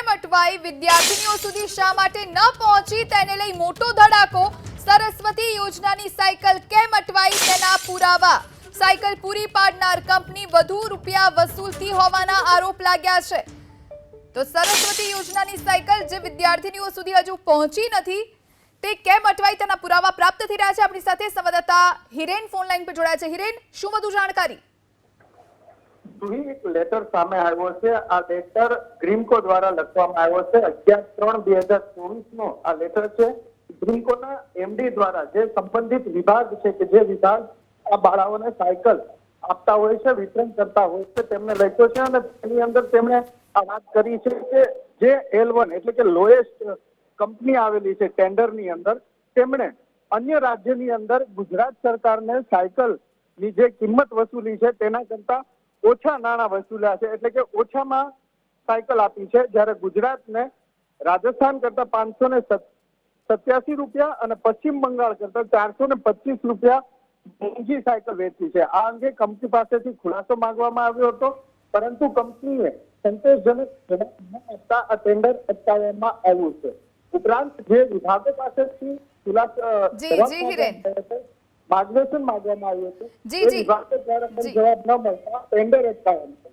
કેમ અટવાઈ, વિદ્યાર્થીનીઓ સુધી શા માટે ન પહોંચી, તેને લઈ મોટો ધડાકો. સરસ્વતી યોજનાની સાયકલ કેમ અટવાઈ તેના પુરાવા. સાયકલ પૂરી પાડનાર કંપની વધુ રૂપિયા વસૂલતી હોવાના આરોપ લાગ્યા છે. તો સરસ્વતી યોજનાની સાયકલ જે વિદ્યાર્થીનીઓ સુધી હજુ પહોંચી નથી તે કેમ અટવાઈ તેના પુરાવા પ્રાપ્ત થઈ રહ્યા છે. આપણી સાથે સંવાદદાતા હિરેન ફોન લાઈન પર જોડાયા છે. હિરેન, શું વધુ જાણકારી? એક લેટર સામે આવ્યો છે. આ લેટર ગ્રીમકો દ્વારા લખવામાં આવ્યો છે. 11/3/2024 નો આ લેટર છે. ગ્રીમકોના એમડી દ્વારા જે સંબંધિત વિભાગ છે કે જે વિભાગ આ બાળાઓને સાયકલ આપતા હોય છે, વિતરણ કરતા હોય છે, તેમને લખ્યો છે અને તેની અંદર તેમણે આ વાત કરી છે કે જે L1 એટલે કે લોએસ્ટ કંપની આવેલી છે ટેન્ડરની અંદર, તેમણે અન્ય રાજ્યની અંદર ગુજરાત સરકારને સાયકલની જે કિંમત વસૂલી છે તેના કરતા ઓછા નાણાં વસૂલ્યા છે, એટલે કે ઓછામાં સાયકલ આપી છે. જ્યારે ગુજરાતને રાજસ્થાન કરતા 587 રૂપિયા અને પશ્ચિમ બંગાળ કરતા 425 રૂપિયા મોંઘી સાયકલ વેચી છે. આ અંગે કંપની પાસેથી ખુલાસો માંગવામાં આવ્યો હતો, પરંતુ કંપનીએ સંતોષજનક જવાબ ન આપતા આ ટેન્ડર અટકાવવામાં આવ્યું છે. ઉપરાંત જે વિભાગો પાસેથી માર્ગદર્શન માંગવામાં આવ્યું હતું તે વિભાગો દ્વારા જવાબ ન મળતા ટેન્ડર અટકાવવામાં